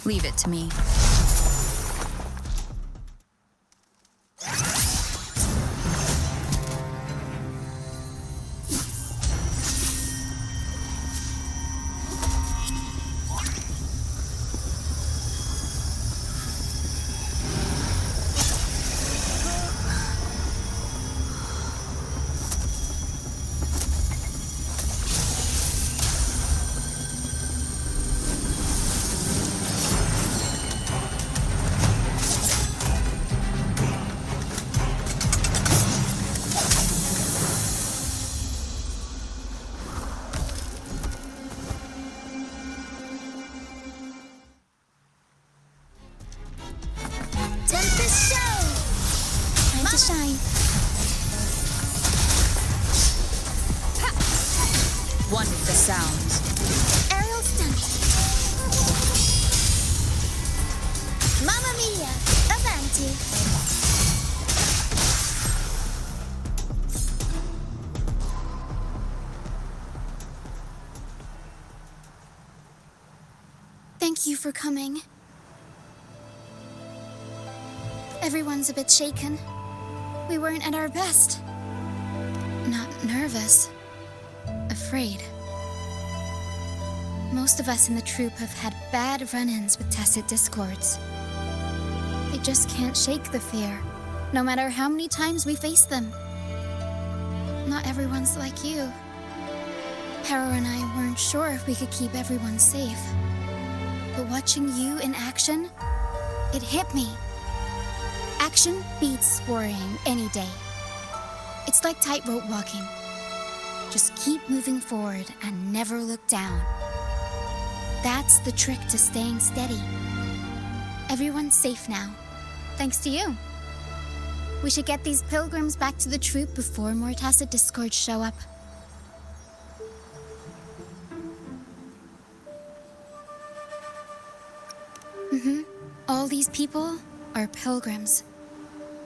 Leave it to me. Shine. One of the sounds. Aerial stunt. Mamma mia, avanti. Thank you for coming. Everyone's a bit shaken. We weren't at our best. Not nervous. Afraid. Most of us in the troupe have had bad run-ins with tacit discords. They just can't shake the fear, no matter how many times we face them. Not everyone's like you. Harrow and I weren't sure if we could keep everyone safe. But watching you in action, it hit me. Action beats worrying any day. It's like tightrope walking. Just keep moving forward and never look down. That's the trick to staying steady. Everyone's safe now, thanks to you. We should get these pilgrims back to the troupe before more tacit discords show up. All these people are pilgrims.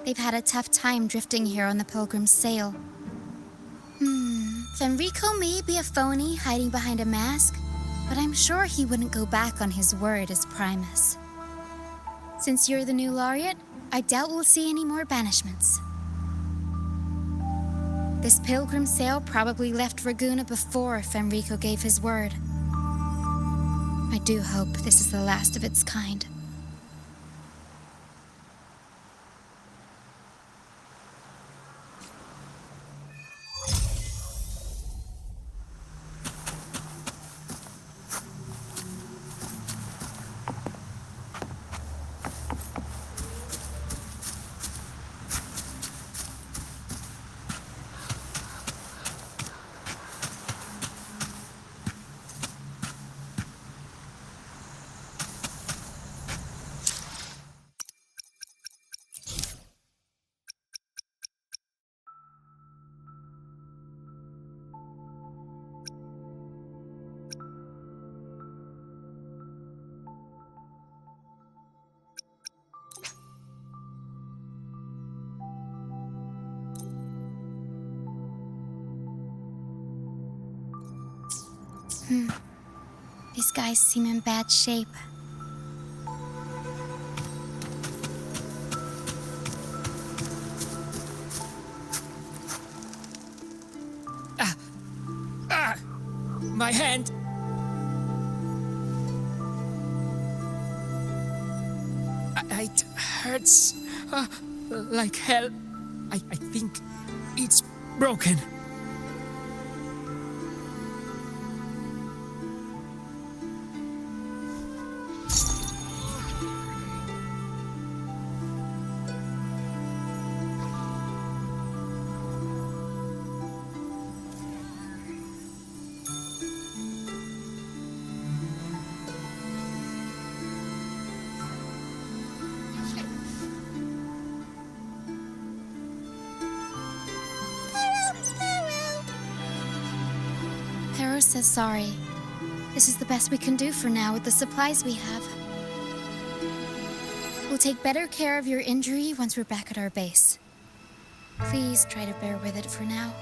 They've had a tough time drifting here on the Pilgrim's sail. Fenrico may be a phony hiding behind a mask, but I'm sure he wouldn't go back on his word as Primus. Since you're the new laureate, I doubt we'll see any more banishments. This pilgrim sail probably left Ragusa before Fenrico gave his word. I do hope this is the last of its kind. These guys seem in bad shape. My hand! It hurts like hell. I think it's broken. Harrow says sorry. This is the best we can do for now with the supplies we have. We'll take better care of your injury once we're back at our base. Please try to bear with it for now.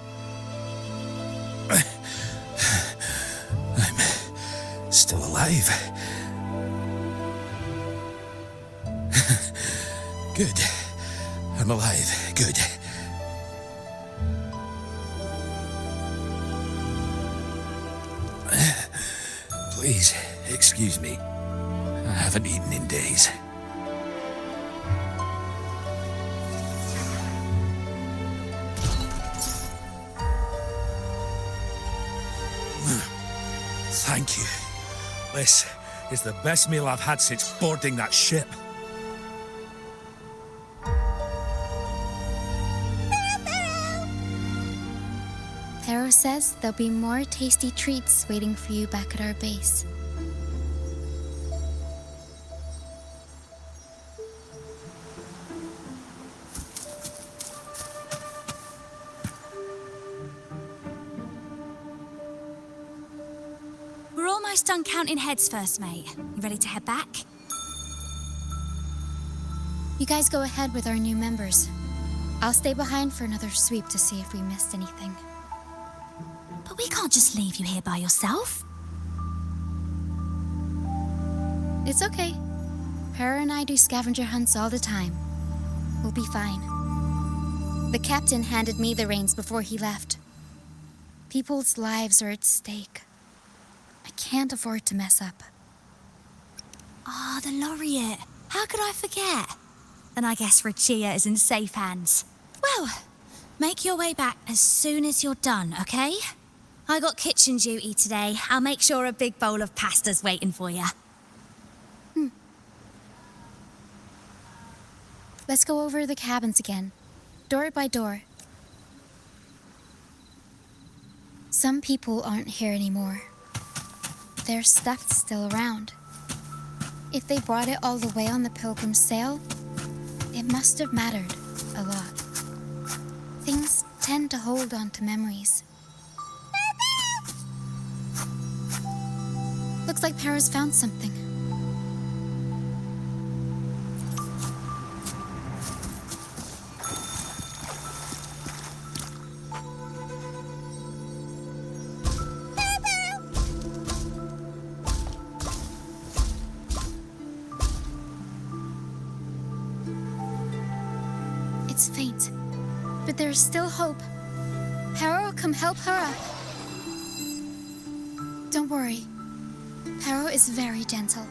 I'm still alive. Good. I'm alive. Good. Please, excuse me. I haven't eaten in days. Thank you. This is the best meal I've had since boarding that ship. Pharaoh says there'll be more tasty treats waiting for you back at our base. We're almost done counting heads first, mate. You ready to head back? You guys go ahead with our new members. I'll stay behind for another sweep to see if we missed anything. But we can't just leave you here by yourself. It's okay. Para and I do scavenger hunts all the time. We'll be fine. The captain handed me the reins before he left. People's lives are at stake. I can't afford to mess up. Ah, the laureate. How could I forget? Then I guess Roccia is in safe hands. Well, make your way back as soon as you're done, okay? I got kitchen duty today. I'll make sure a big bowl of pasta's waiting for you. Let's go over the cabins again, door by door. Some people aren't here anymore. Their stuff's still around. If they brought it all the way on the Pilgrim's sail, it must have mattered a lot. Things tend to hold on to memories. Looks like Para's found something. It's faint, but there's still hope. Para will come help her up. Don't worry. Para is very gentle.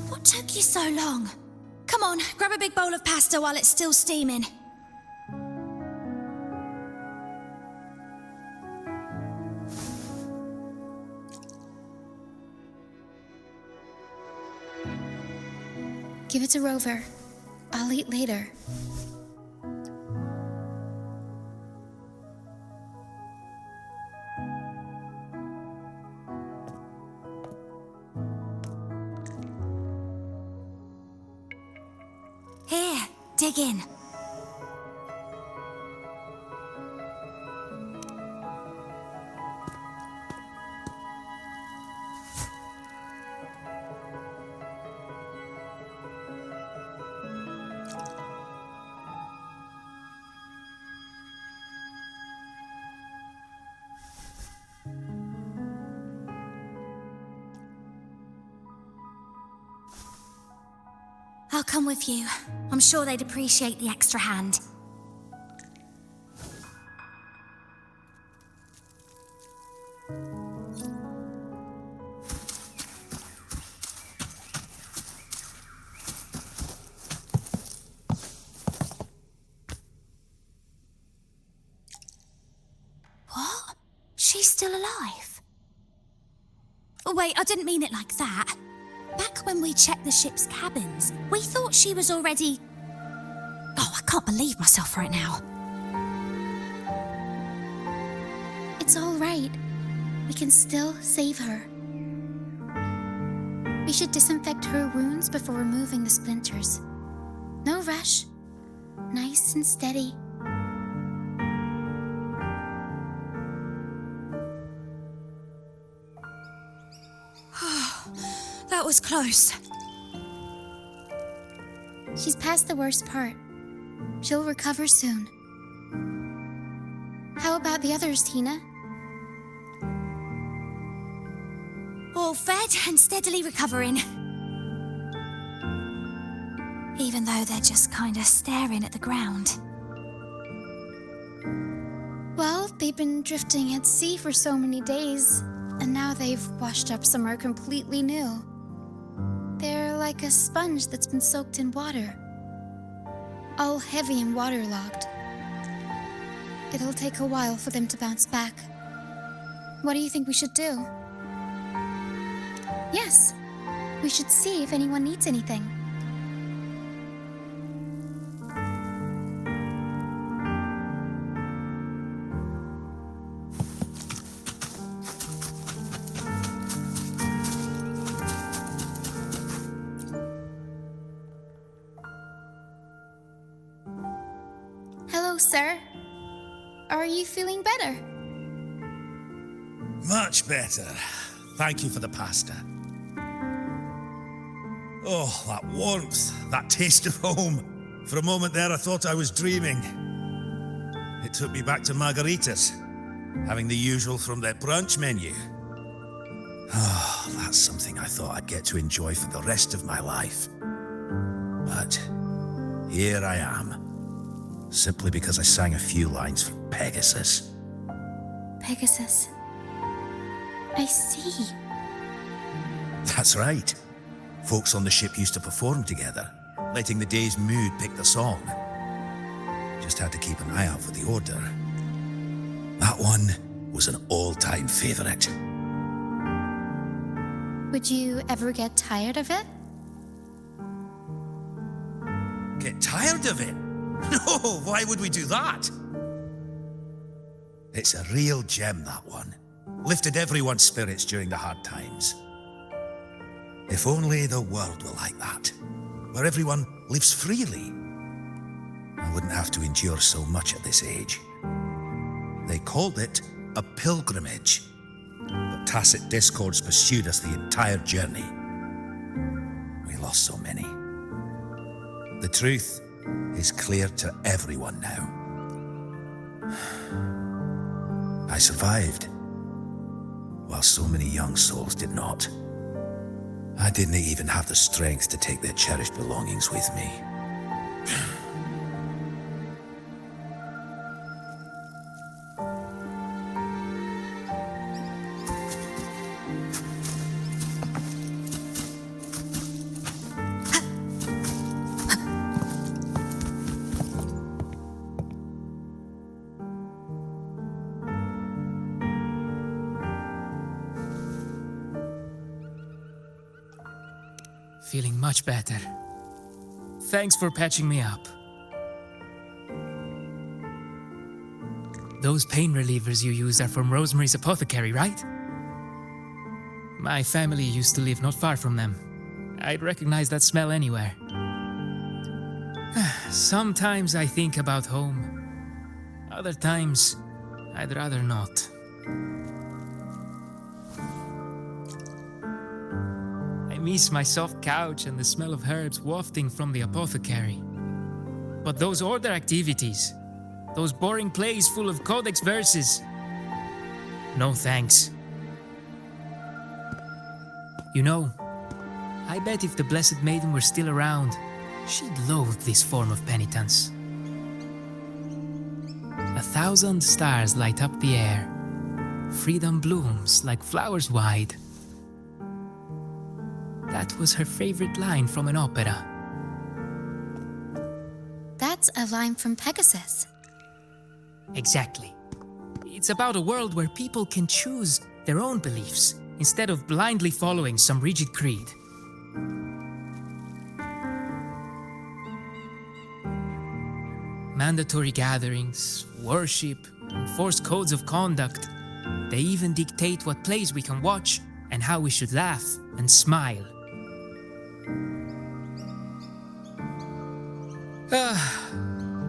What took you so long? Come on, grab a big bowl of pasta while it's still steaming. Give it to Rover. I'll eat later. Here, dig in. I'll come with you. I'm sure they'd appreciate the extra hand. What? She's still alive? Oh, wait, I didn't mean it like that. Back when we checked the ship's cabins, we thought she was already... Oh, I can't believe myself right now. It's all right. We can still save her. We should disinfect her wounds before removing the splinters. No rush. Nice and steady. That was close. She's past the worst part. She'll recover soon. How about the others, Tina? All fed and steadily recovering. Even though they're just kind of staring at the ground. Well, they've been drifting at sea for so many days, and now they've washed up somewhere completely new. They're like a sponge that's been soaked in water. All heavy and waterlogged. It'll take a while for them to bounce back. What do you think we should do? Yes, we should see if anyone needs anything. Hello, sir. Are you feeling better? Much better. Thank you for the pasta. Oh, that warmth, that taste of home. For a moment there, I thought I was dreaming. It took me back to margaritas, having the usual from their brunch menu. Oh, that's something I thought I'd get to enjoy for the rest of my life. But here I am, simply because I sang a few lines for Pegasus. Pegasus. I see. That's right. Folks on the ship used to perform together, letting the day's mood pick the song. Just had to keep an eye out for the order. That one was an all-time favorite. Would you ever get tired of it? Get tired of it? No, why would we do that? It's a real gem, that one. Lifted everyone's spirits during the hard times. If only the world were like that, where everyone lives freely. I wouldn't have to endure so much at this age. They called it a pilgrimage, but tacit discords pursued us the entire journey. We lost so many. The truth is clear to everyone now. I survived, while so many young souls did not. I didn't even have the strength to take their cherished belongings with me. Feeling much better. Thanks for patching me up. Those pain relievers you use are from Rosemary's Apothecary, right? My family used to live not far from them. I'd recognize that smell anywhere. Sometimes I think about home. Other times, I'd rather not. I miss my soft couch and the smell of herbs wafting from the apothecary. But those order activities, those boring plays full of codex verses, no thanks. You know, I bet if the Blessed Maiden were still around, she'd loathe this form of penitence. 1,000 stars light up the air. Freedom blooms like flowers wide. That was her favorite line from an opera. That's a line from Pegasus. Exactly. It's about a world where people can choose their own beliefs instead of blindly following some rigid creed. mandatory gatherings, worship, enforced codes of conduct. They even dictate what plays we can watch and how we should laugh and smile.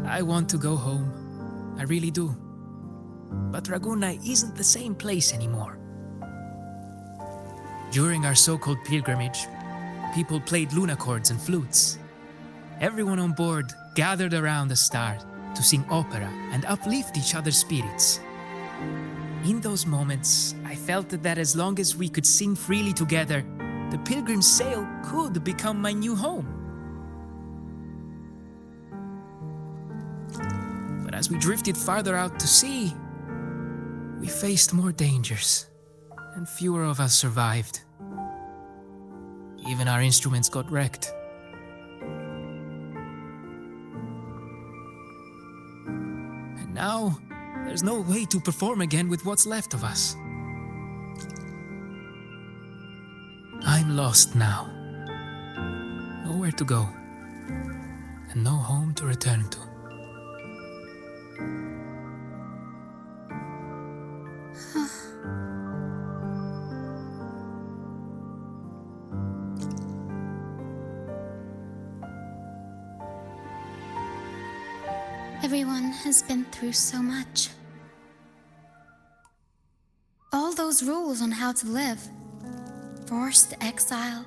I want to go home. I really do. But Ragusa isn't the same place anymore. During our so-called pilgrimage, people played lunacords and flutes. Everyone on board gathered around the star to sing opera and uplift each other's spirits. In those moments, I felt that as long as we could sing freely together, the pilgrim's sail could become my new home. But as we drifted farther out to sea, we faced more dangers, and fewer of us survived. Even our instruments got wrecked. And now, there's no way to perform again with what's left of us. I'm lost now. Nowhere to go, and no home to return to. Everyone has been through so much. All those rules on how to live. Forced exile.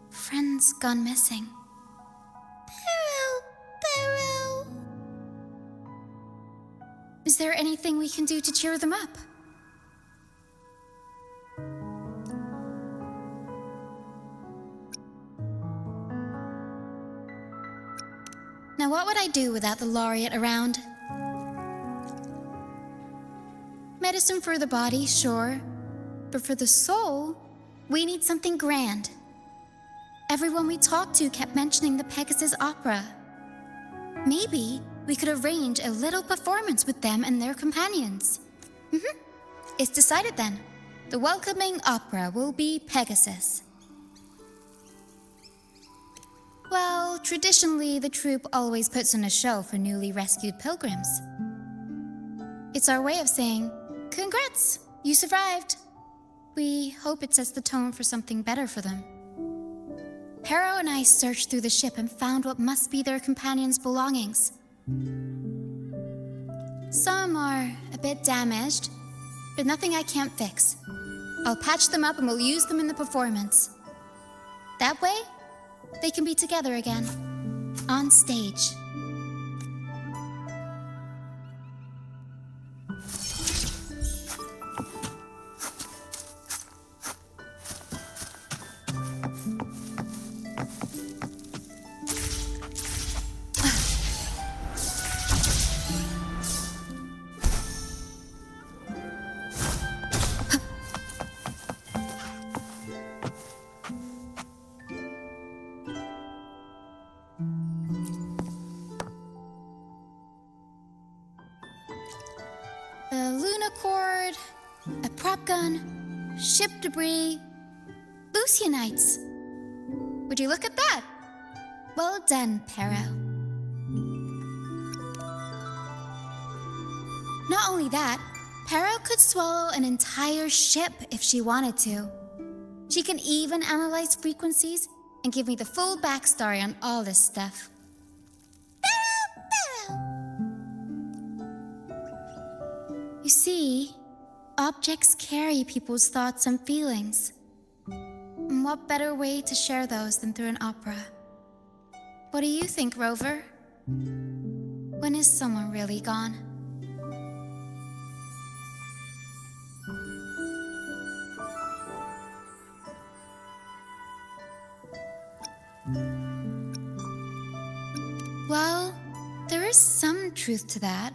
Friends gone missing. Pero. Is there anything we can do to cheer them up? Now, what would I do without the laureate around? Medicine for the body, sure. But for the soul, we need something grand. Everyone we talked to kept mentioning the Pegasus Opera. Maybe we could arrange a little performance with them and their companions. It's decided then. The welcoming opera will be Pegasus. Well, traditionally, the troupe always puts on a show for newly rescued pilgrims. It's our way of saying, "Congrats, you survived." We hope it sets the tone for something better for them. Pero and I searched through the ship and found what must be their companions' belongings. Some are a bit damaged, but nothing I can't fix. I'll patch them up and we'll use them in the performance. That way, they can be together again, on stage. A lunacord, a prop gun, ship debris, Lucianites. Would you look at that? Well done, Pero. Not only that, Pero could swallow an entire ship if she wanted to. She can even analyze frequencies and give me the full backstory on all this stuff. You see, objects carry people's thoughts and feelings. And what better way to share those than through an opera? What do you think, Rover? When is someone really gone? Well, there is some truth to that.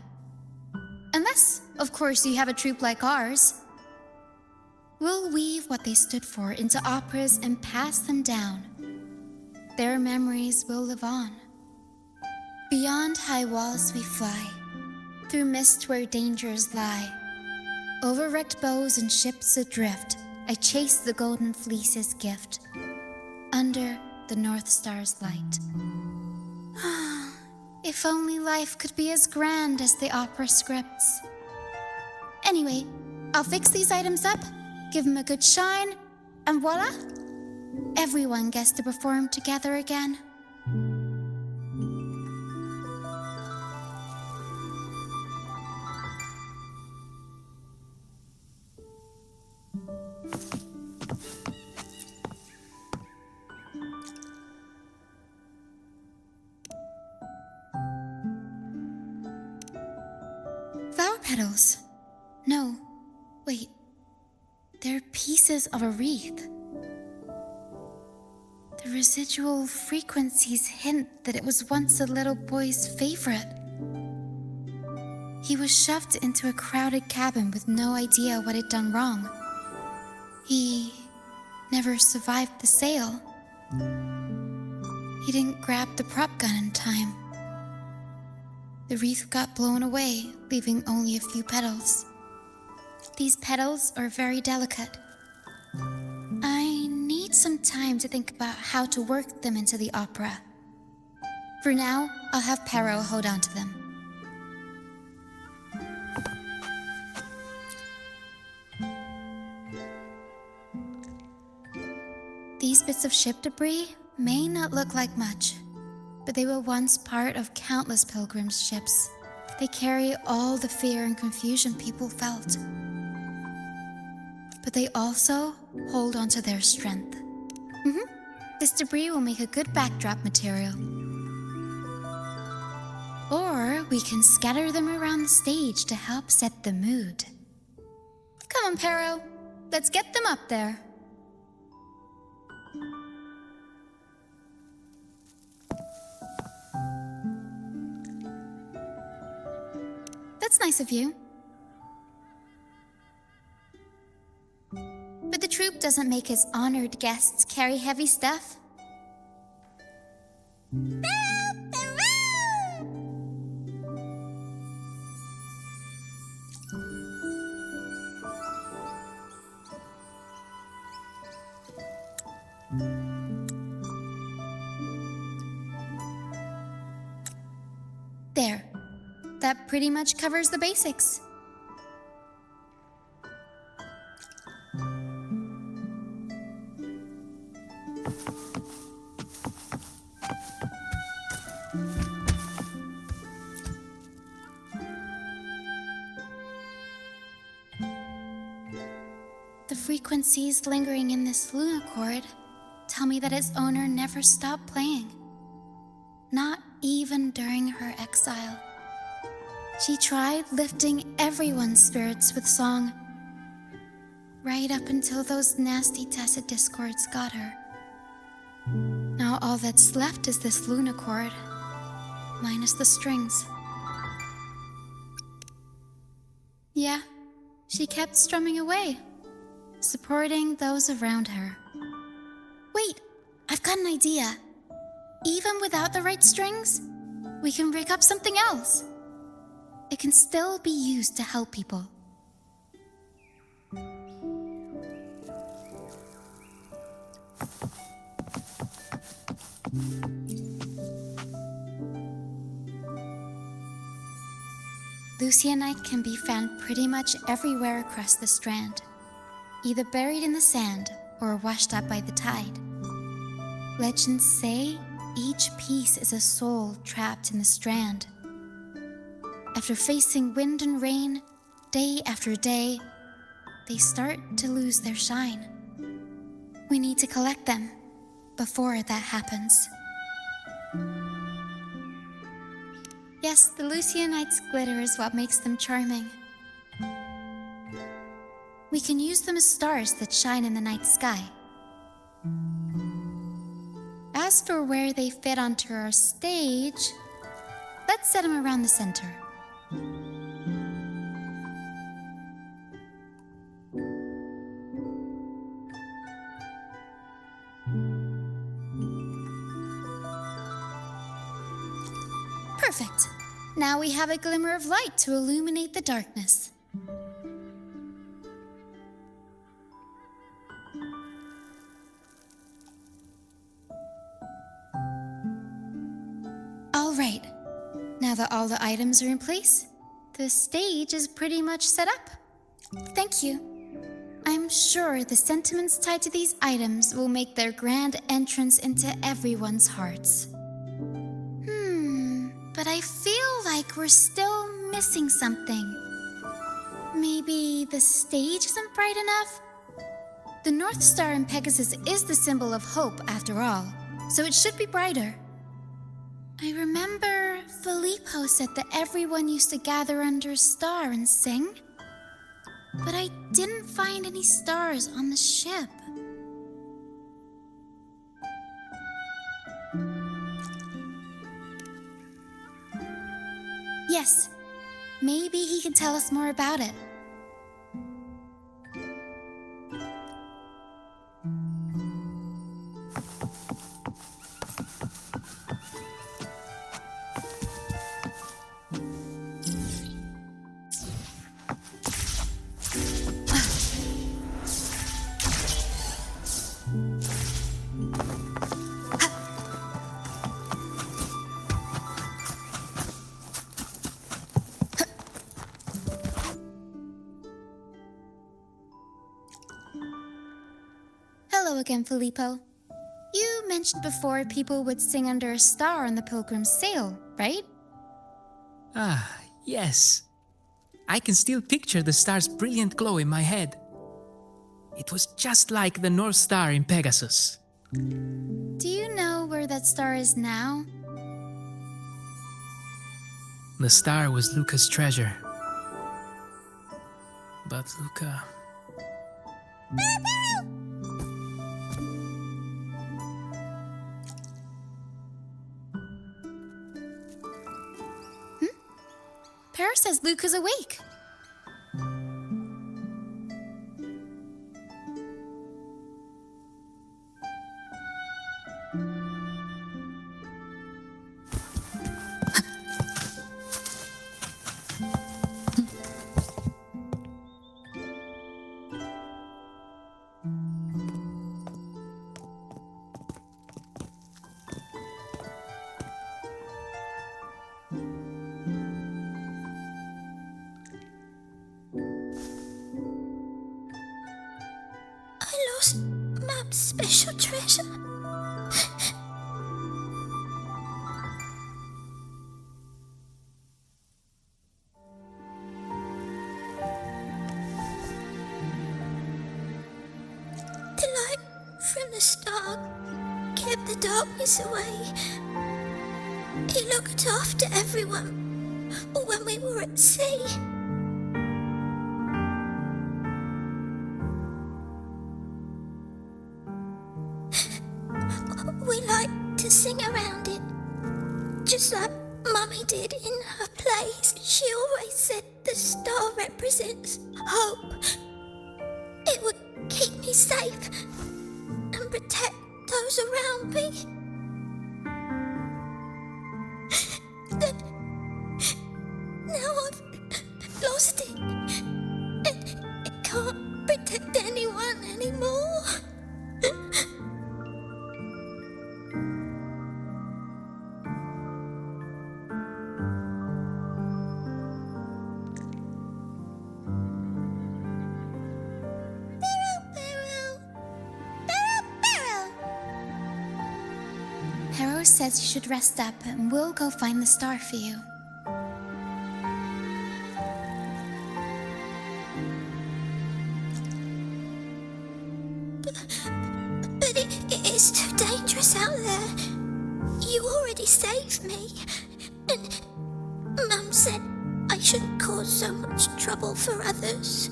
Unless, of course, you have a troupe like ours. We'll weave what they stood for into operas and pass them down. Their memories will live on. Beyond high walls we fly, through mist where dangers lie. Over wrecked bows and ships adrift, I chase the golden fleece's gift. Under the North Star's light. If only life could be as grand as the opera scripts. Anyway, I'll fix these items up, give them a good shine, and voila! Everyone gets to perform together again. Flower petals. No, wait. They're pieces of a wreath. The residual frequencies hint that it was once a little boy's favorite. He was shoved into a crowded cabin with no idea what he'd done wrong. He never survived the sale. He didn't grab the prop gun in time. The wreath got blown away, leaving only a few petals. These petals are very delicate. I need some time to think about how to work them into the opera. For now, I'll have Pero hold on to them. These bits of ship debris may not look like much, but they were once part of countless pilgrims' ships. They carry all the fear and confusion people felt. But they also hold onto their strength. This debris will make a good backdrop material. Or we can scatter them around the stage to help set the mood. Come on, Pero. Let's get them up there. That's nice of you. But the troupe doesn't make its honored guests carry heavy stuff. There. That pretty much covers the basics. The frequencies lingering in this lunochord tell me that its owner never stopped playing. Not even during her exile. She tried lifting everyone's spirits with song, right up until those nasty tacit discords got her. Now all that's left is this lunochord, minus the strings. Yeah, she kept strumming away, supporting those around her. Wait, I've got an idea. Even without the right strings, we can rig up something else. It can still be used to help people. Lucianite can be found pretty much everywhere across the strand, either buried in the sand or washed up by the tide. Legends say each piece is a soul trapped in the strand. After facing wind and rain, day after day, they start to lose their shine. We need to collect them before that happens. Yes, the Lucianite's glitter is what makes them charming. We can use them as stars that shine in the night sky. As for where they fit onto our stage, let's set them around the center. Perfect. Now we have a glimmer of light to illuminate the darkness. All right. that all the items are in place, the stage is pretty much set up. Thank you. I'm sure the sentiments tied to these items will make their grand entrance into everyone's hearts. But I feel like we're still missing something. Maybe the stage isn't bright enough? The North Star in Pegasus is the symbol of hope, after all, so it should be brighter. I remember Filippo said that everyone used to gather under a star and sing, but I didn't find any stars on the ship. Yes, maybe he can tell us more about it. Hello again, Filippo. You mentioned before people would sing under a star on the Pilgrim's Sail, right? Ah, yes. I can still picture the star's brilliant glow in my head. It was just like the North Star in Pegasus. Do you know where that star is now? The star was Luca's treasure. But Luca... Para says Luke is awake. Mum's special treasure. The light from the star kept the darkness away. He looked after everyone when we were at sea. We like to sing around it, just like Mummy did in her plays. She always said the star represents hope. It would keep me safe and protect those around me. Now I've lost it, and it can't protect anyone anymore. Hero says you should rest up and we'll go find the star for you. But it is too dangerous out there. You already saved me. And Mum said I shouldn't cause so much trouble for others.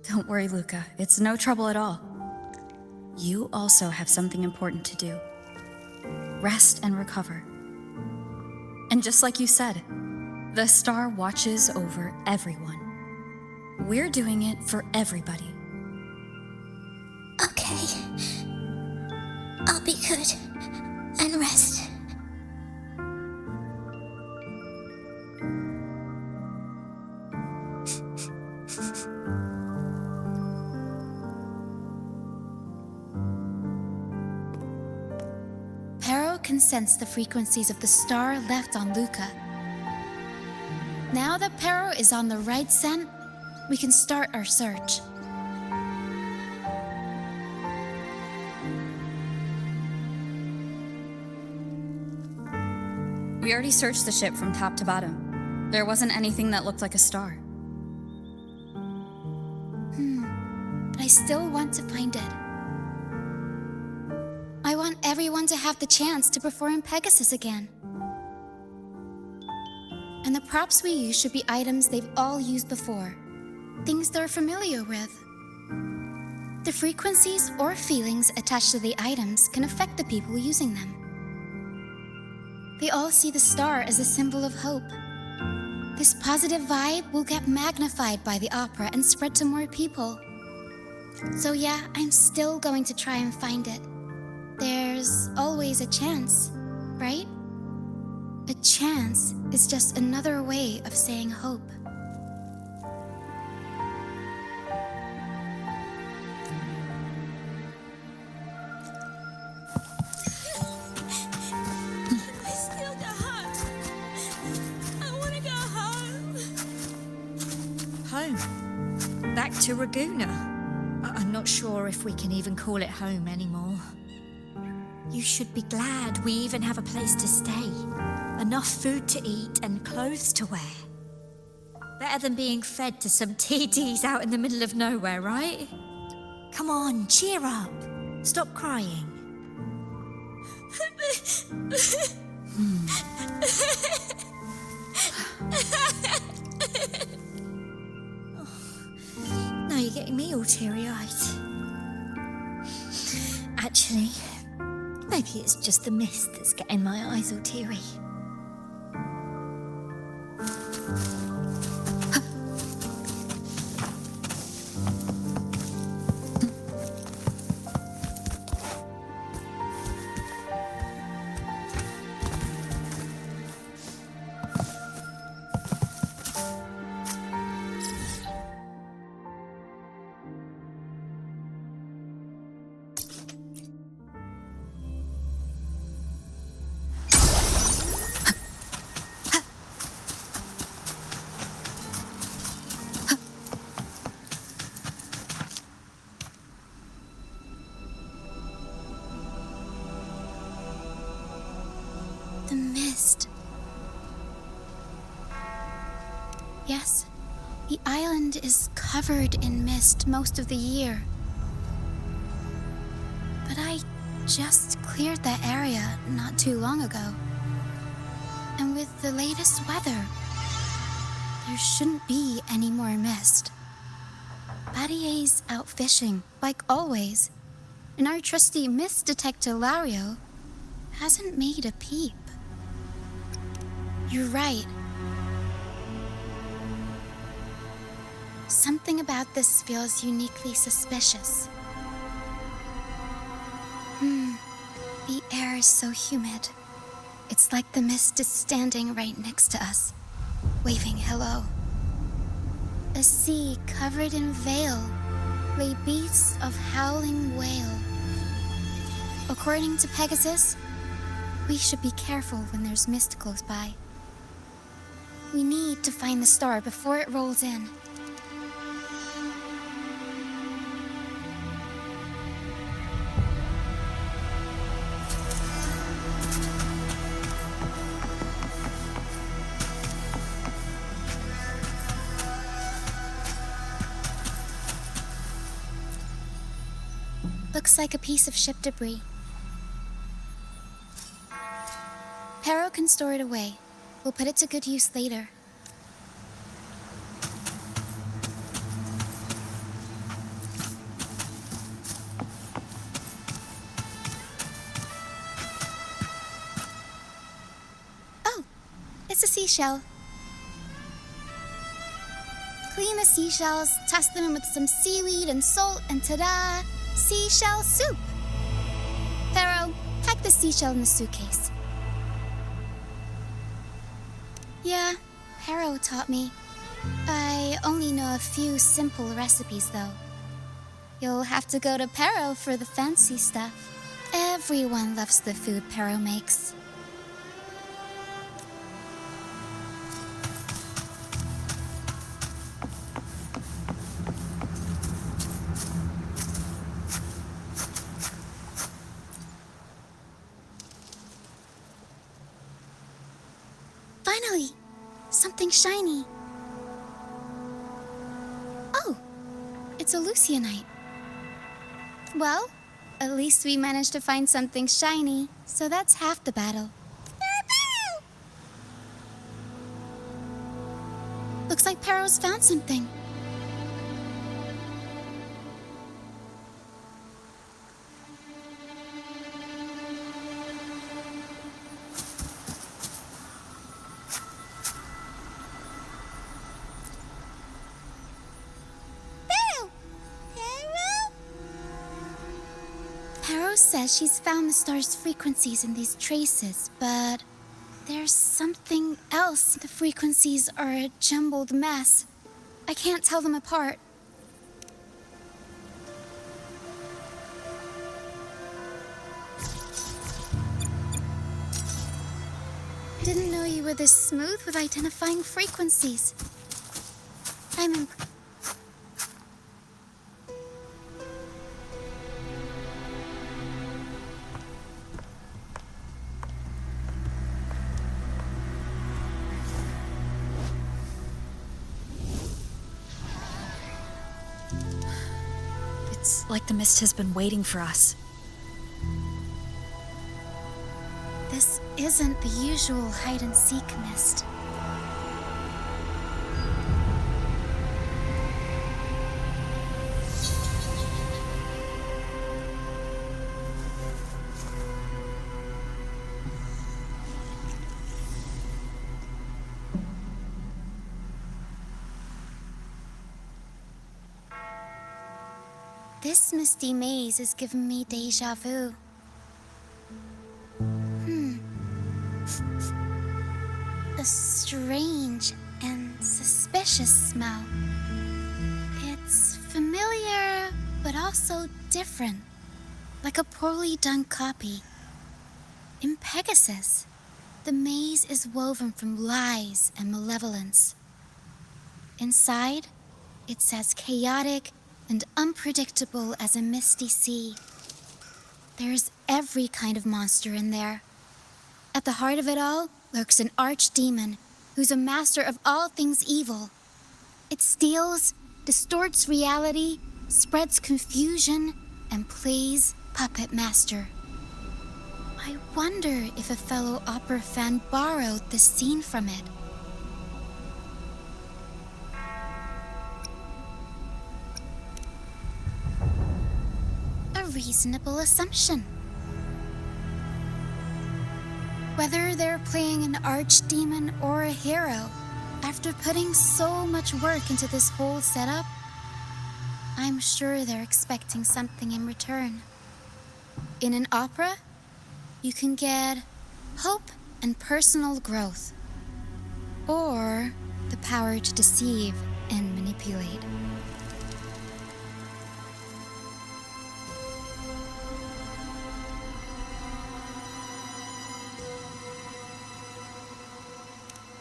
Don't worry, Luca. It's no trouble at all. You also have something important to do. Rest and recover. And just like you said, the star watches over everyone. We're doing it for everybody. Okay. I'll be good and rest. Pero can can sense the frequencies of the star left on Luca. Now that Pero is on the right scent, we can start our search. We already searched the ship from top to bottom. There wasn't anything that looked like a star. But I still want to find it. I want everyone to have the chance to perform Pegasus again. And the props we use should be items they've all used before. Things they're familiar with. The frequencies or feelings attached to the items can affect the people using them. They all see the star as a symbol of hope. This positive vibe will get magnified by the opera and spread to more people. So yeah, I'm still going to try and find it. There's always a chance, right? A chance is just another way of saying hope. I still got home. I want to go home. Home? Back to Raguna? I'm not sure if we can even call it home anymore. You should be glad we even have a place to stay. Enough food to eat and clothes to wear. Better than being fed to some TDs out in the middle of nowhere, right? Come on, cheer up. Stop crying. Now you're getting me all teary-eyed. Actually, maybe it's just the mist that's getting my eyes all teary. The mist. Yes, the island is covered in mist most of the year. But I just cleared that area not too long ago. And with the latest weather, there shouldn't be any more mist. Battier's out fishing, like always, and our trusty mist detector Lario hasn't made a peep. You're right. Something about this feels uniquely suspicious. The air is so humid. It's like the mist is standing right next to us, waving hello. A sea covered in veil lay beasts of howling whale. According to Pegasus, we should be careful when there's mist close by. We need to find the star before it rolls in. Looks like a piece of ship debris. Pero can store it away. We'll put it to good use later. Oh, it's a seashell. Clean the seashells, toss them in with some seaweed and salt, and ta-da! Seashell soup! Pero, pack the seashell in the suitcase. Yeah, Pero taught me. I only know a few simple recipes, though. You'll have to go to Pero for the fancy stuff. Everyone loves the food Pero makes. Finally! Something shiny. Oh! It's a Lucianite. Well, at least we managed to find something shiny, so that's half the battle. Looks like Pero's found something. Pero says she's found the star's frequencies in these traces, but there's something else. The frequencies are a jumbled mess. I can't tell them apart. Didn't know you were this smooth with identifying frequencies. I'm impressed. It's like the mist has been waiting for us. This isn't the usual hide-and-seek mist. This misty maze is giving me deja vu. A strange and suspicious smell. It's familiar, but also different. Like a poorly done copy. In Pegasus, the maze is woven from lies and malevolence. Inside, it's as chaotic and unpredictable as a misty sea. There's every kind of monster in there. At the heart of it all lurks an archdemon who's a master of all things evil. It steals, distorts reality, spreads confusion, and plays puppet master. I wonder if a fellow opera fan borrowed this scene from it. A reasonable assumption. Whether they're playing an archdemon or a hero, after putting so much work into this whole setup, I'm sure they're expecting something in return. In an opera, you can get hope and personal growth, or the power to deceive and manipulate.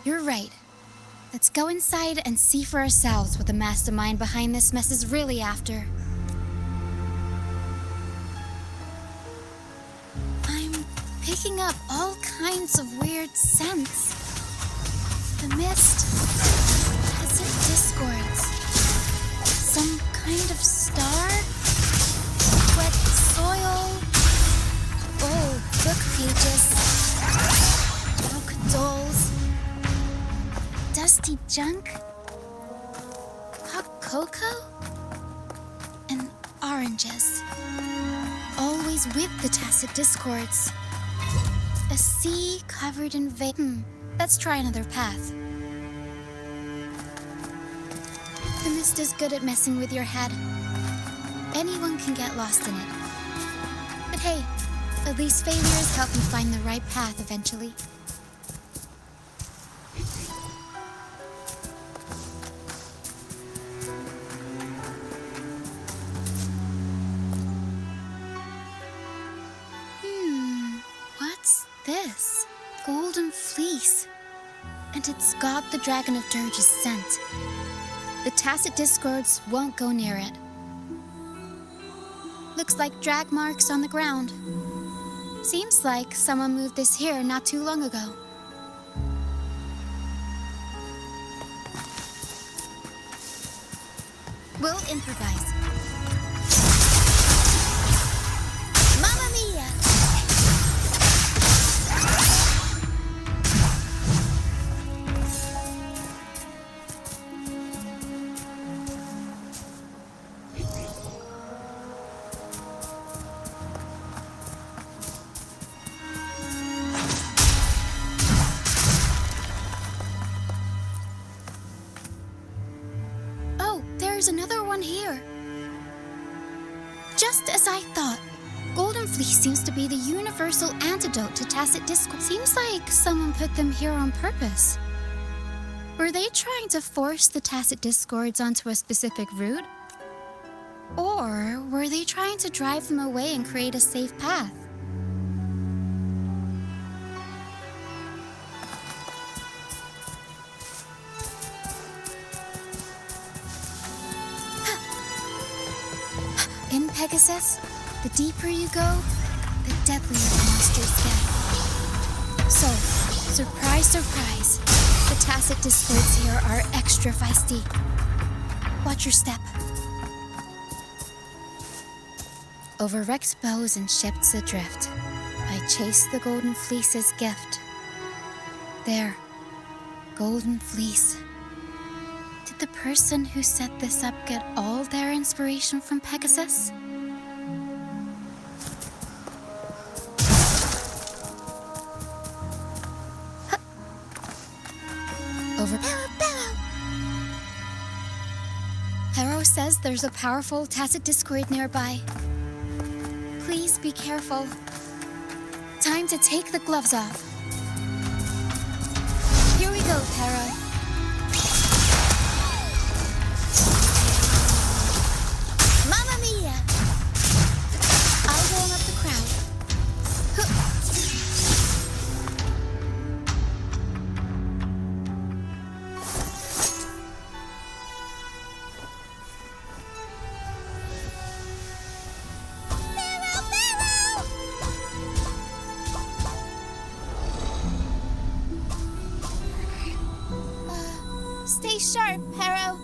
You're right. Let's go inside and see for ourselves what the mastermind behind this mess is really after. I'm picking up all kinds of weird scents. The mist, acid discords, some kind of star, wet soil, old book pages, broken dolls, dusty junk, hot cocoa, and oranges. Always with the tacit discords. A sea covered in let's try another path. The mist is good at messing with your head. Anyone can get lost in it. But hey, at least failures help you find the right path eventually. this? Golden fleece. And it's got the Dragon of Dirge's scent. The Tacit Discords won't go near it. Looks like drag marks on the ground. Seems like someone moved this here not too long ago. We'll improvise. Mamma mia! There's another one here. Just as I thought. Golden Fleece seems to be the universal antidote to Tacit Discord. Seems like someone put them here on purpose. Were they trying to force the Tacit Discords onto a specific route? Or were they trying to drive them away and create a safe path? In Pegasus, the deeper you go, the deadlier the monsters get. So, surprise, surprise, the Tacit Discords here are extra feisty. Watch your step. Over wrecked bows and ships adrift, I chase the Golden Fleece's gift. There, Golden Fleece. Did the person who set this up get all their inspiration from Pegasus? Over Pero says there's a powerful Tacit Discord nearby. Please be careful. Time to take the gloves off. Here we go, Pero. Mamma mia! I'll warm up the crowd. Stay sharp, Pero.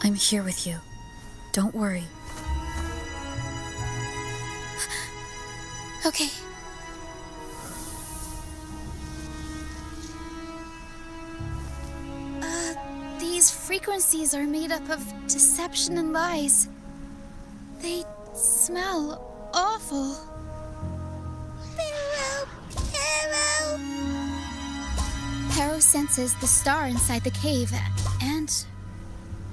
I'm here with you. Don't worry. Okay. These frequencies are made up of deception and lies. They smell awful. Pero senses the star inside the cave and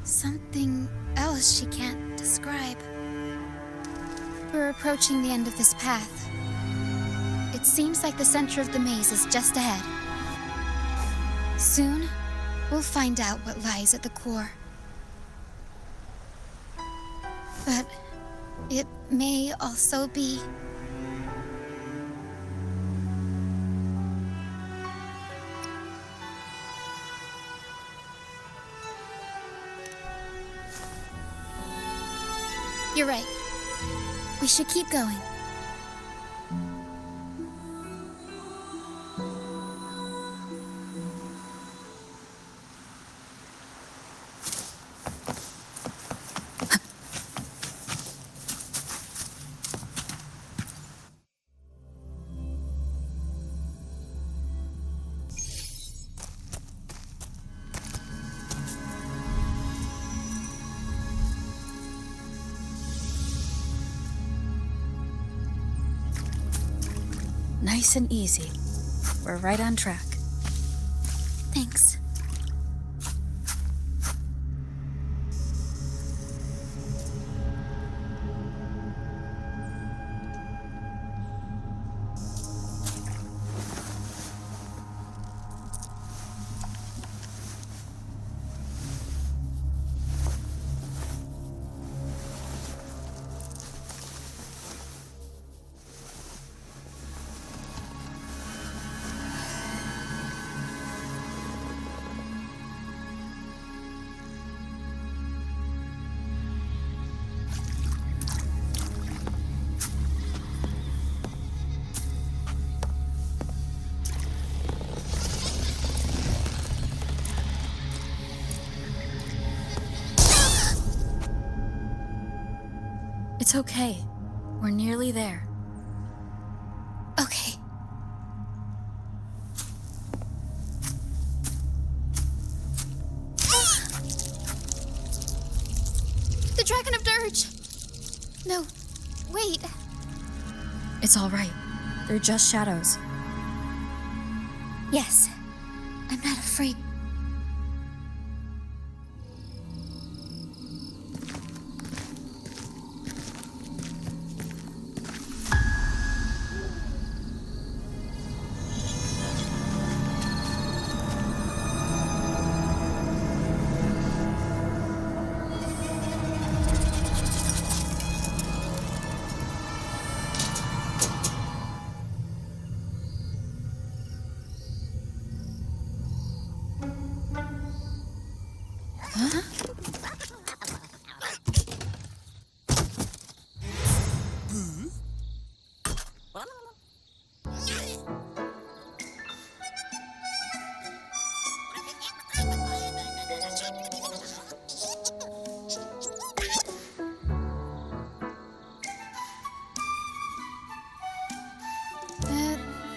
something else she can't describe. We're approaching the end of this path. It seems like the center of the maze is just ahead. Soon, we'll find out what lies at the core. But it may also be... You're right. We should keep going. Nice and easy. We're right on track. Thanks. It's okay. We're nearly there. Okay. The Dragon of Dirge! No, wait. It's all right. They're just shadows. Yes, I'm not afraid.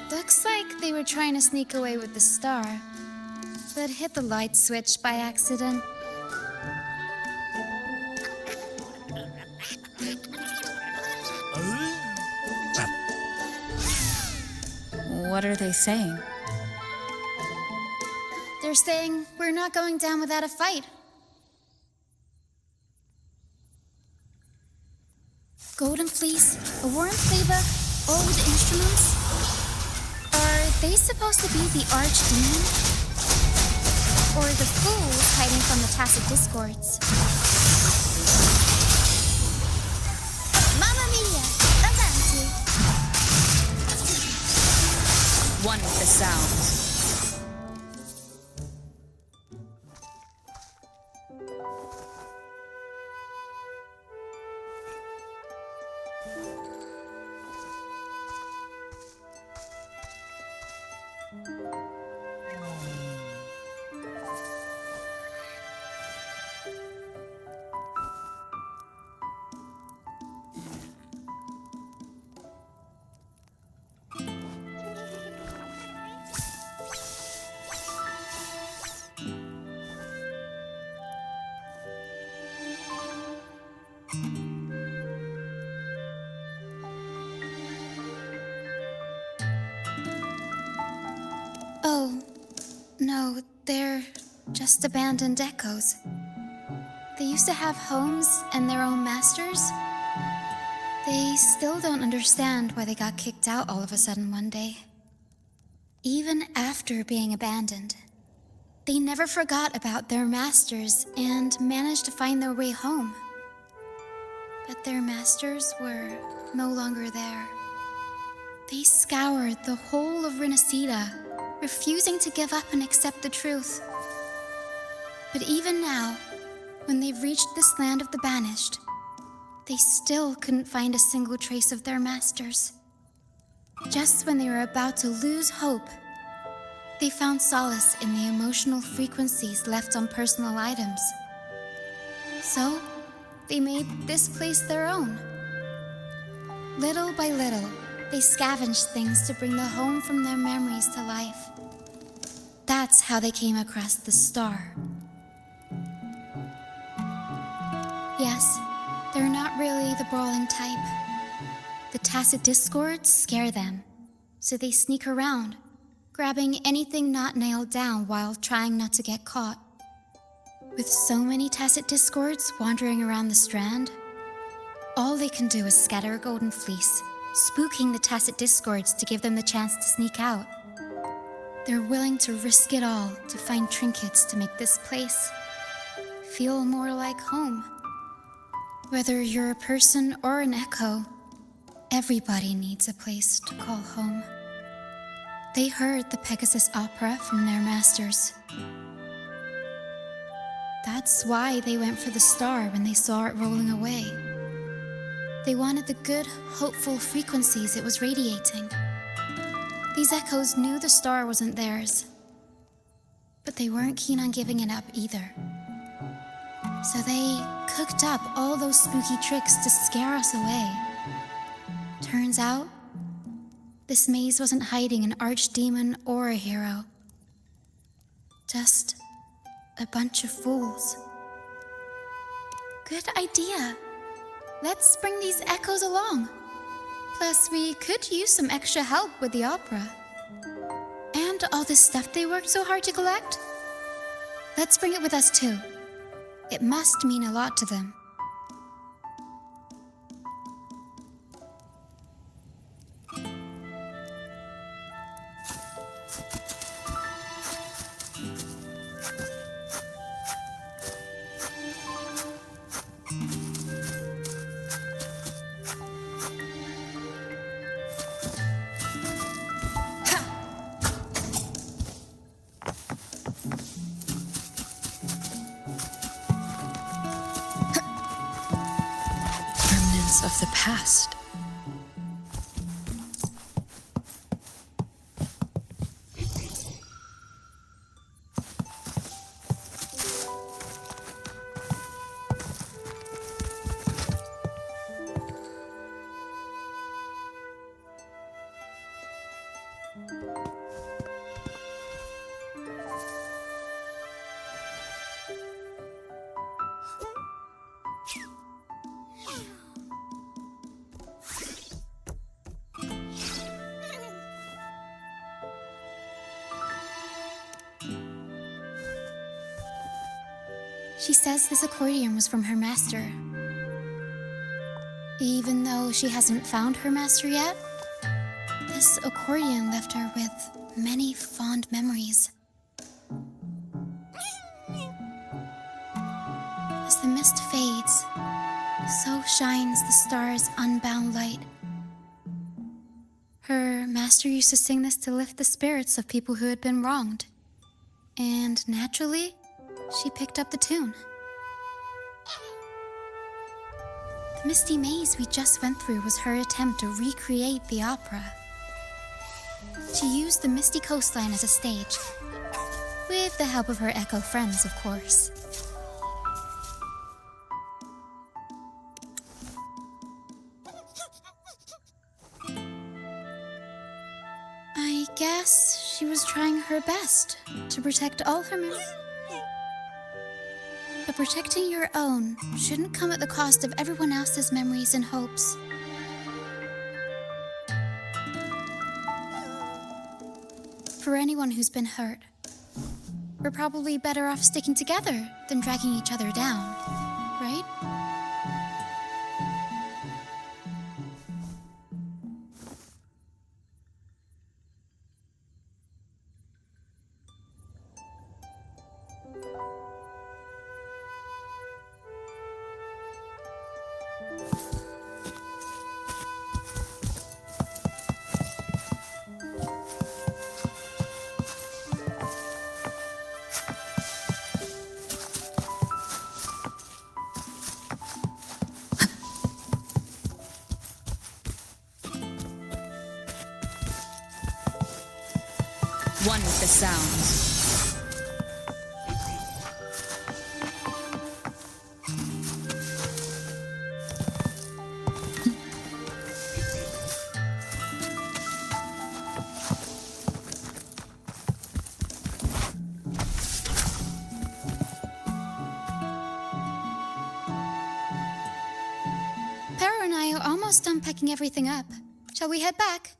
Looks like they were trying to sneak away with the star, but hit the light switch by accident. What are they saying? They're saying we're not going down without a fight. Golden Fleece, a Warren Playbook, old instruments. Are they supposed to be the archdemon? Or the fools hiding from the tacit discords? Mamma mia! Avanti! One with the sounds. Oh, no, they're just abandoned echoes. They used to have homes and their own masters. They still don't understand why they got kicked out all of a sudden one day. Even after being abandoned, they never forgot about their masters and managed to find their way home. But their masters were no longer there. They scoured the whole of Renacida, refusing to give up and accept the truth. But even now, when they've reached this land of the banished, they still couldn't find a single trace of their masters. Just when they were about to lose hope, they found solace in the emotional frequencies left on personal items. So, they made this place their own. Little by little, they scavenged things to bring the home from their memories to life. That's how they came across the star. Yes, they're not really the brawling type. The tacit discords scare them, so they sneak around, grabbing anything not nailed down while trying not to get caught. With so many tacit discords wandering around the strand, all they can do is scatter a golden fleece, spooking the tacit discords to give them the chance to sneak out. They're willing to risk it all to find trinkets to make this place feel more like home. Whether you're a person or an echo, everybody needs a place to call home. They heard the Pegasus opera from their masters. That's why they went for the star when they saw it rolling away. They wanted the good, hopeful frequencies it was radiating. These echoes knew the star wasn't theirs, but they weren't keen on giving it up either. So they cooked up all those spooky tricks to scare us away. Turns out, this maze wasn't hiding an archdemon or a hero. Just a bunch of fools. Good idea. Let's bring these echoes along. Plus, we could use some extra help with the opera. And all this stuff they worked so hard to collect. Let's bring it with us too. It must mean a lot to them. Of the past. She says this accordion was from her master. Even though she hasn't found her master yet, this accordion left her with many fond memories. As the mist fades, so shines the star's unbound light. Her master used to sing this to lift the spirits of people who had been wronged. And naturally, she picked up the tune. The misty maze we just went through was her attempt to recreate the opera. She used the misty coastline as a stage, with the help of her echo friends, of course. I guess she was trying her best to protect all her memories. But protecting your own shouldn't come at the cost of everyone else's memories and hopes. For anyone who's been hurt, we're probably better off sticking together than dragging each other down, right? One with the sounds. Pero and I are almost done packing everything up. Shall we head back?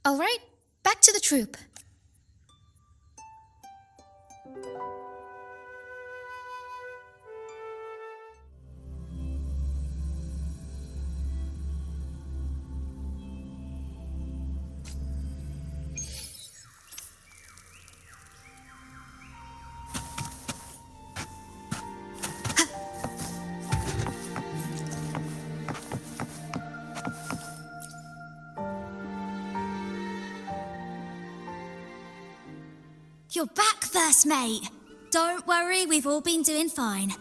All right, back to the troop. You're back, first mate. Don't worry, we've all been doing fine.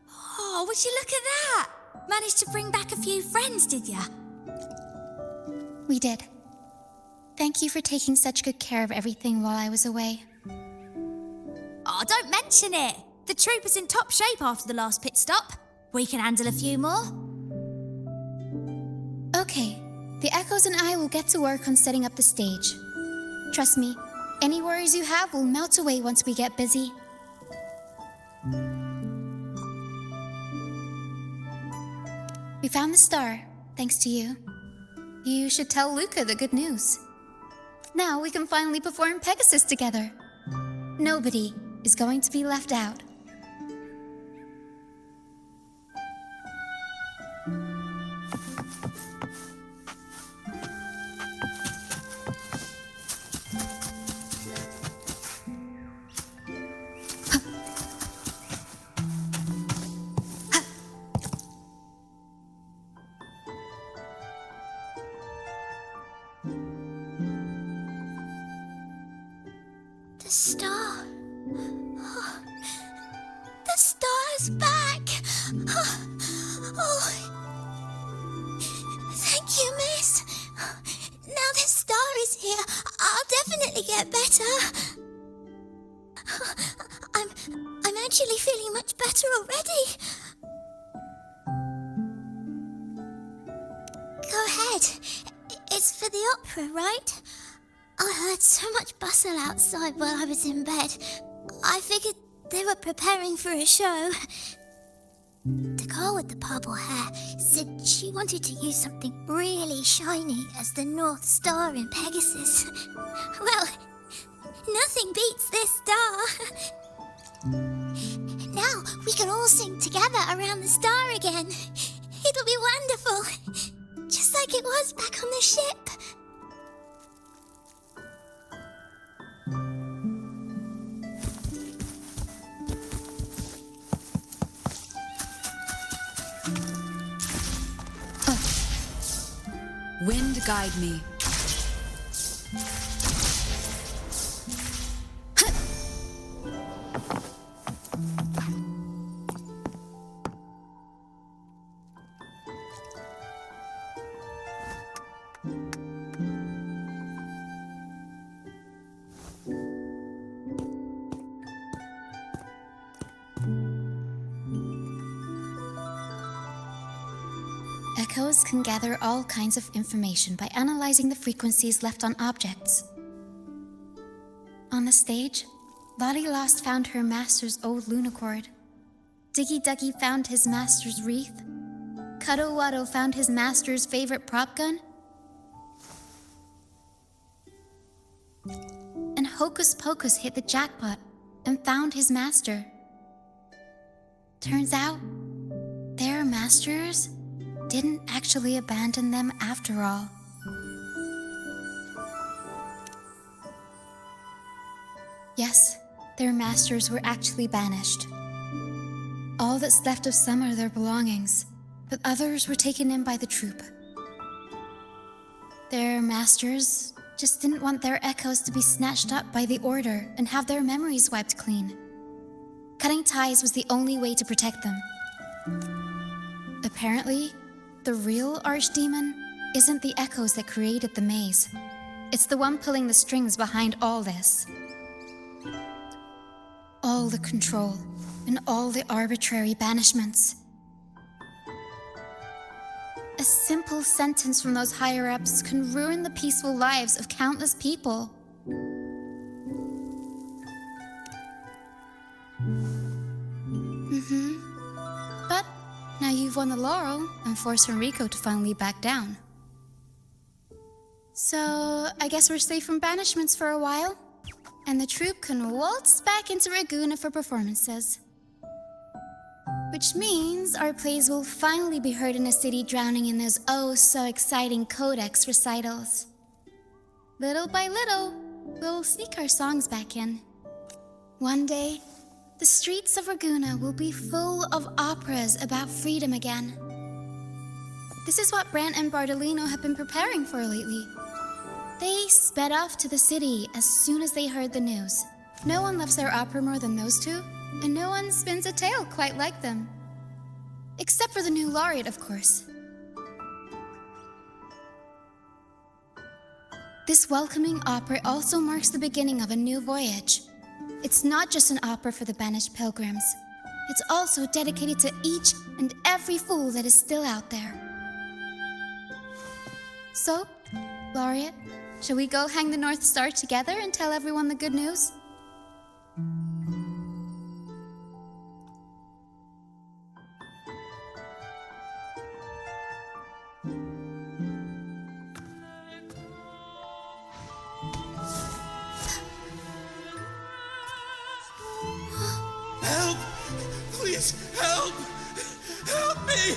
Oh, would you look at that? Managed to bring back a few friends, did ya? We did. Thank you for taking such good care of everything while I was away. Oh, don't mention it. The troop is in top shape after the last pit stop. We can handle a few more. Okay, the Echoes and I will get to work on setting up the stage. Trust me, any worries you have will melt away once we get busy. We found the star, thanks to you. You should tell Luca the good news. Now we can finally perform Pegasus together. Nobody is going to be left out. The star. Oh, the star's back. Oh, thank you, miss. Now the star is here, I'll definitely get better. I'm actually feeling much better already. Go ahead. It's for the opera, right? I heard so much bustle outside while I was in bed. I figured they were preparing for a show. The girl with the purple hair said she wanted to use something really shiny as the North Star in Pegasus. Well, nothing beats this star. Now we can all sing together around the star again. It'll be wonderful, just like it was back on the ship. Wind guide me. Echoes can gather all kinds of information by analyzing the frequencies left on objects. On the stage, Lottie Lost found her master's old lunicord. Diggy Duggy found his master's wreath. Cuddle Waddle found his master's favorite prop gun. And Hocus Pocus hit the jackpot and found his master. Turns out, their masters didn't actually abandon them after all. Yes, their masters were actually banished. All that's left of some are their belongings, but others were taken in by the troop. Their masters just didn't want their echoes to be snatched up by the Order and have their memories wiped clean. Cutting ties was the only way to protect them. Apparently, the real archdemon isn't the echoes that created the maze. It's the one pulling the strings behind all this. All the control and all the arbitrary banishments. A simple sentence from those higher-ups can ruin the peaceful lives of countless people. But now you've won the laurel and forced Enrico to finally back down. So, I guess we're safe from banishments for a while, and the troupe can waltz back into Ragusa for performances. Which means our plays will finally be heard in a city drowning in those oh-so-exciting codex recitals. Little by little, we'll sneak our songs back in. One day, the streets of Ragusa will be full of operas about freedom again. This is what Brant and Bardolino have been preparing for lately. They sped off to the city as soon as they heard the news. No one loves their opera more than those two, and no one spins a tale quite like them. Except for the new laureate, of course. This welcoming opera also marks the beginning of a new voyage. It's not just an opera for the banished pilgrims. It's also dedicated to each and every fool that is still out there. So, Laureate, shall we go hang the North Star together and tell everyone the good news? Help! Please, help! Help me!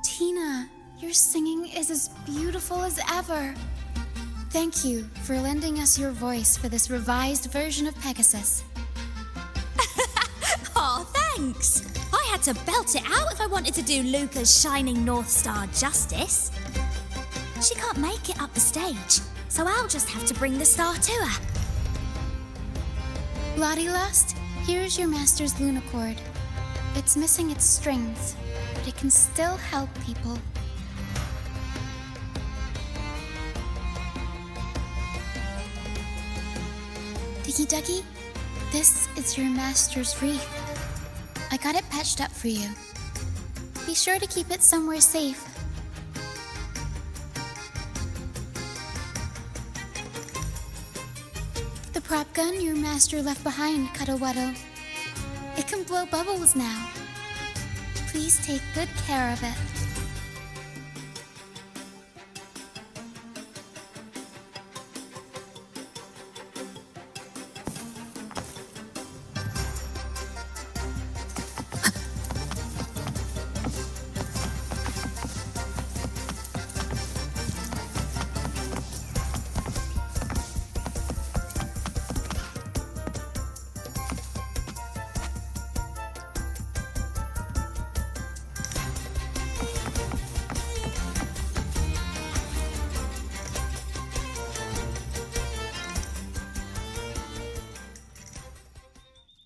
Tina, your singing is as beautiful as ever. Thank you for lending us your voice for this revised version of Pegasus. Aw, thanks. I had to belt it out if I wanted to do Luca's Shining North Star justice. She can't make it up the stage, so I'll just have to bring the star to her. Lottie Lost, here's your master's Lunacord. It's missing its strings, but it can still help people. Diggy Duggy, this is your master's wreath. I got it patched up for you. Be sure to keep it somewhere safe. The prop gun your master left behind, Cuddlewaddle. It can blow bubbles now. Please take good care of it.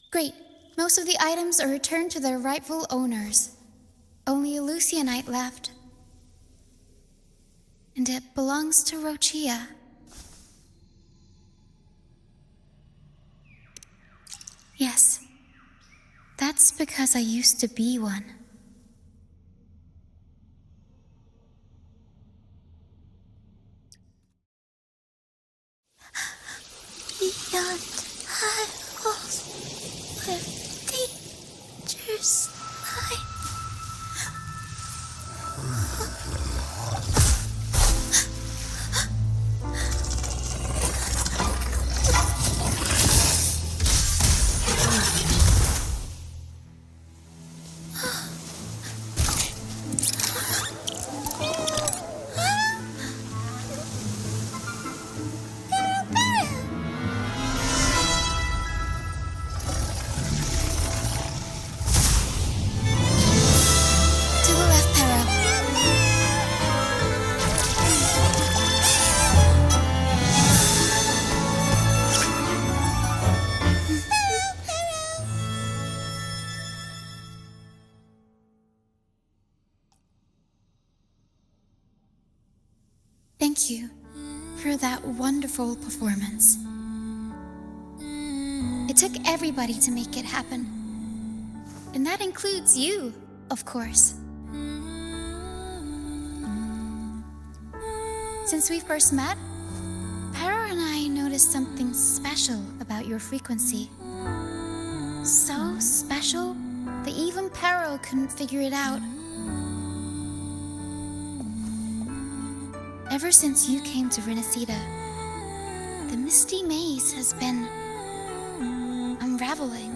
Great. Most of the items are returned to their rightful owners. Only a Lucianite left. And it belongs to Roccia. Yes. That's because I used to be one. Beyond highways where dangers lie. thank you for that wonderful performance. It took everybody to make it happen. And that includes you, of course. Since we first met, Pero and I noticed something special about your frequency. So special that even Pero couldn't figure it out. Ever since you came to Renacida, the misty maze has been unraveling.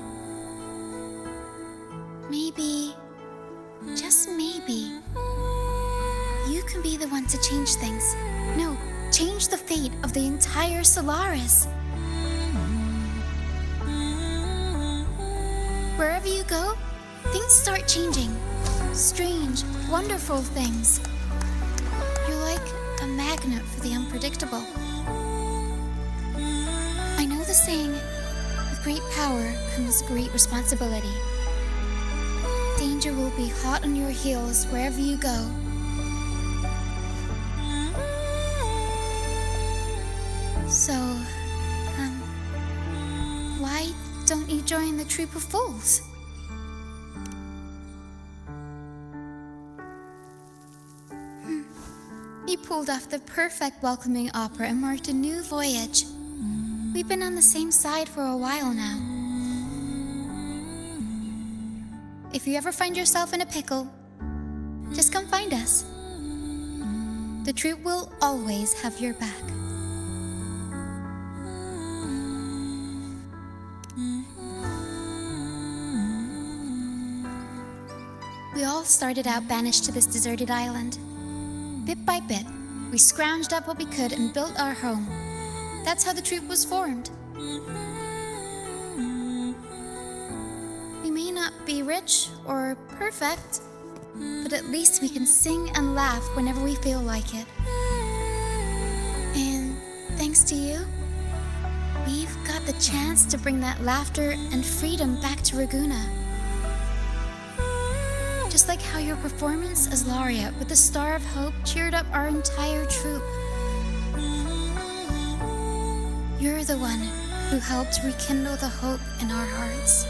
Maybe, just maybe, you can be the one to change things. No, change the fate of the entire Solaris. Wherever you go, things start changing. Strange, wonderful things. You're like a magnet for the unpredictable. I know the saying, with great power comes great responsibility. Danger will be hot on your heels wherever you go. So, why don't you join the troop of fools? You pulled off the perfect welcoming opera and marked a new voyage. We've been on the same side for a while now. If you ever find yourself in a pickle, just come find us. The troop will always have your back. We all started out banished to this deserted island. Bit by bit, we scrounged up what we could and built our home. That's how the troop was formed. We may not be rich or perfect, but at least we can sing and laugh whenever we feel like it. And thanks to you, we've got the chance to bring that laughter and freedom back to Ragusa. Just like how your performance as Laureate with the Star of Hope cheered up our entire troop. You're the one who helped rekindle the hope in our hearts.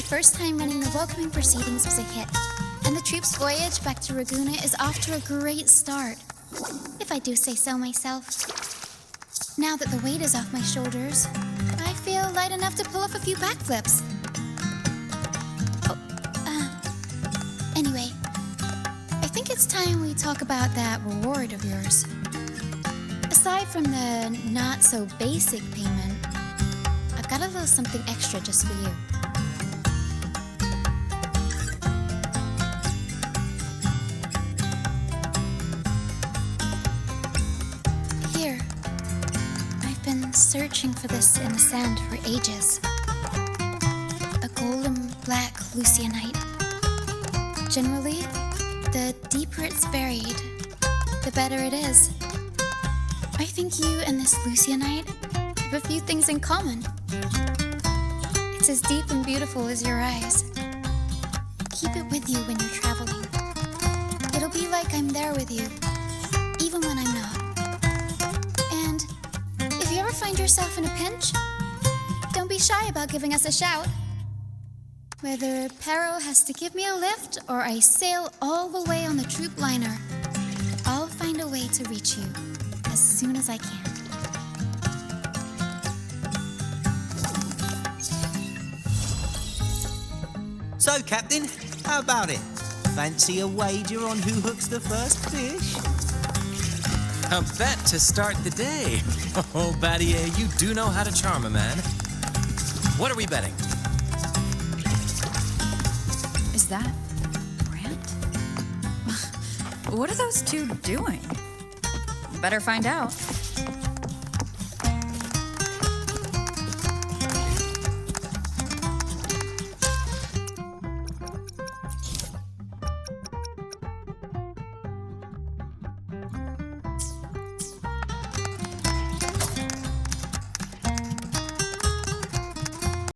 First time running the welcoming proceedings was a hit, and the troop's voyage back to Ragusa is off to a great start, if I do say so myself. Now that the weight is off my shoulders, I feel light enough to pull off a few backflips. Anyway, I think it's time we talk about that reward of yours. Aside from the not-so-basic payment, I've got a little something extra just for you. Searching for this in the sand for ages. A golden black Lucianite. Generally, the deeper it's buried, the better it is. I think you and this Lucianite have a few things in common. It's as deep and beautiful as your eyes. Keep it with you when you're traveling. It'll be like I'm there with you, even when I'm not. If you ever find yourself in a pinch, don't be shy about giving us a shout. Whether Pero has to give me a lift or I sail all the way on the troop liner, I'll find a way to reach you as soon as I can. So, Captain, how about it? Fancy a wager on who hooks the first fish? A bet to start the day. Oh, Battier, you do know how to charm a man. What are we betting? Is that Brant? What are those two doing? Better find out.